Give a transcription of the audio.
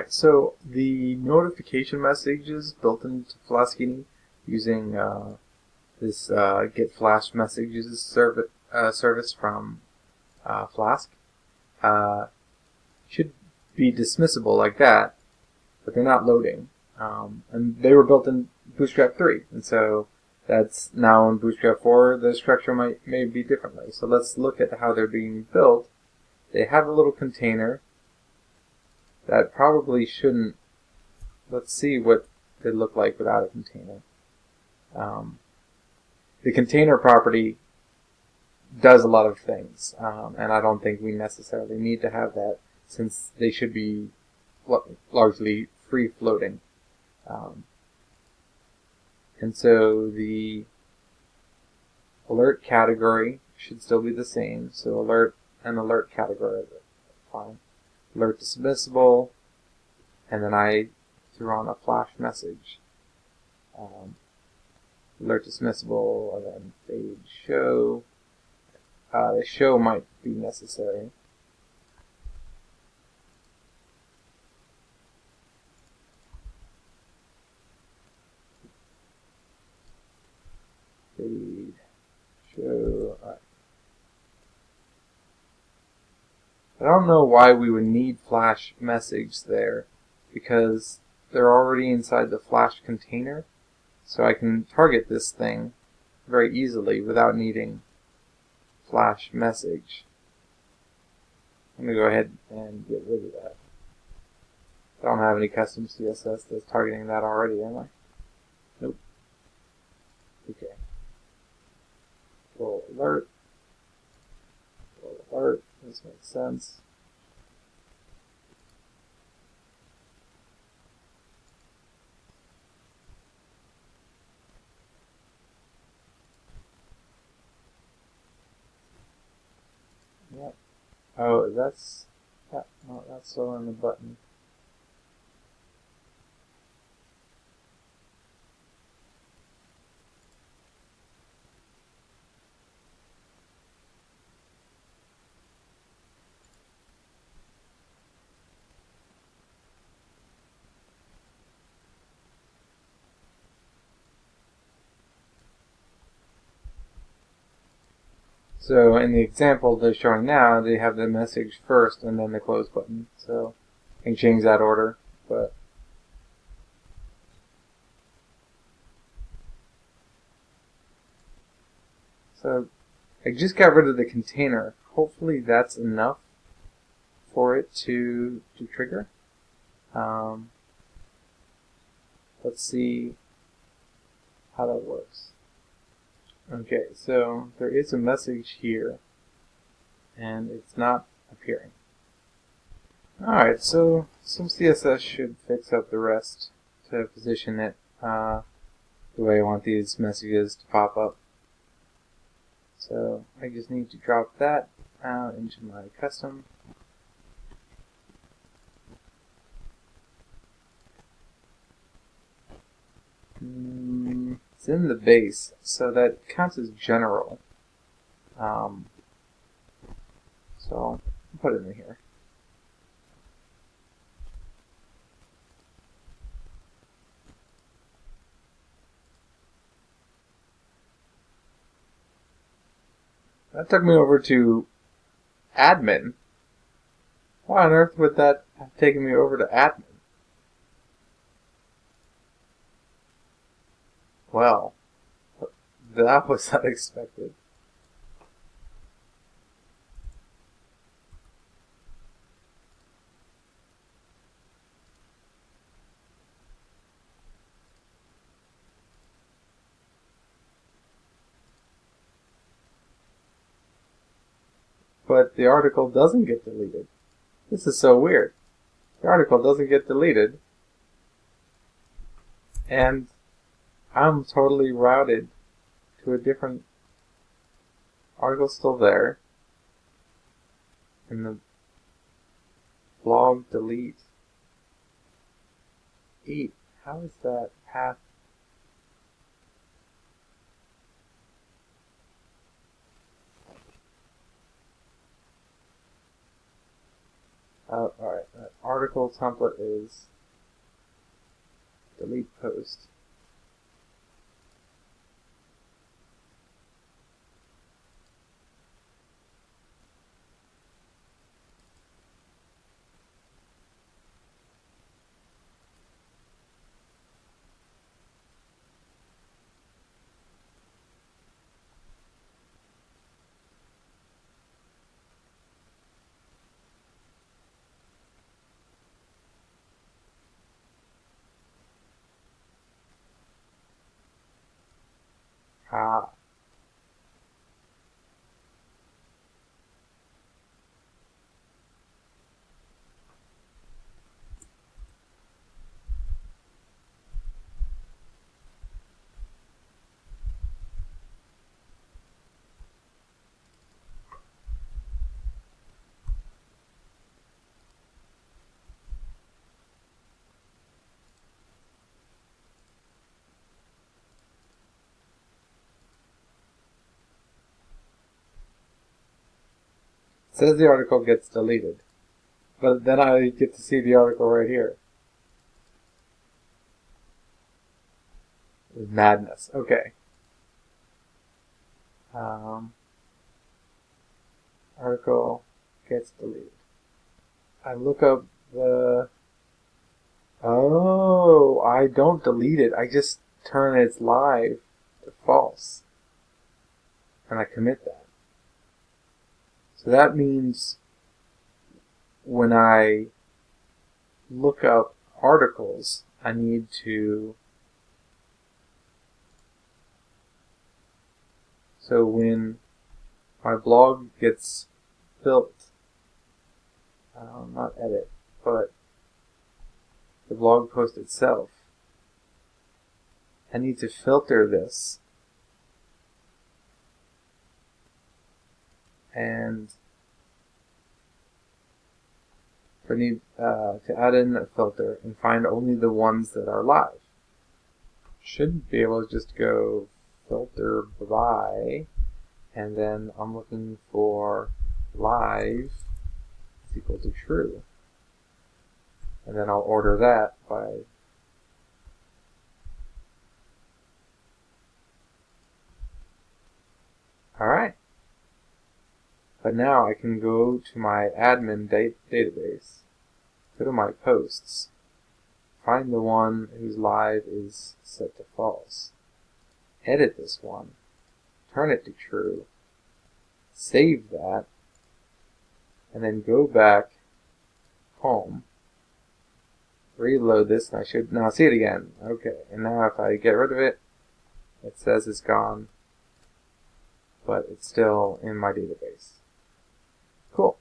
Alright, so the notification messages built into Flask using this get flash messages service from Flask should be dismissible like that, but they're not loading. And they were built in Bootstrap 3, and so that's now in Bootstrap 4, the structure may be differently. So let's look at how they're being built. They have a little container that probably shouldn't. Let's see what they look like without a container. The container property does a lot of things, and I don't think we necessarily need to have that, since they should be largely free floating. And so the alert category should still be the same. So alert and alert category are fine. Alert dismissible, and then I threw on a flash message. Alert dismissible, and then fade show. The show might be necessary. Fade show. All right. I don't know why we would need flash message there, because they're already inside the flash container, so I can target this thing very easily without needing flash message. I'm going to go ahead and get rid of that. I don't have any custom CSS that's targeting that already, am I? Nope. Okay. Full alert. Full alert. This makes sense. Yep. Oh, that's still on the button. So in the example they're showing now, they have the message first and then the close button. So I can change that order, but so I just got rid of the container. Hopefully that's enough for it to trigger. Let's see how that works. Okay, so there is a message here, and it's not appearing. Alright, so some CSS should fix up the rest to position it the way I want these messages to pop up. So I just need to drop that out into my custom. It's in the base, so that counts as general. So I'll put it in here. That took me over to admin. Why on earth would that have taken me over to admin? Well, that was unexpected. But the article doesn't get deleted. This is so weird. The article doesn't get deleted, and I'm totally routed to a different article still there. And the blog delete 8. How is that path? Alright, that article template is delete post. Ah. It says the article gets deleted, but then I get to see the article right here. Madness. Okay. Article gets deleted. I look up the... Oh, I don't delete it. I just turn its live to false. And I commit that. So that means when I look up articles, I need to... So when my blog gets built, not edit, but the blog post itself, I need to filter this and I need to add in a filter and find only the ones that are live. Should be able to just go filter by, and then I'm looking for live is equal to true. And then I'll order that by alright. But now I can go to my admin database, go to my posts, find the one whose live is set to false, edit this one, turn it to true, save that, and then go back home, reload this, and I should now see it again. Okay, and now if I get rid of it, it says it's gone, but it's still in my database. Cool.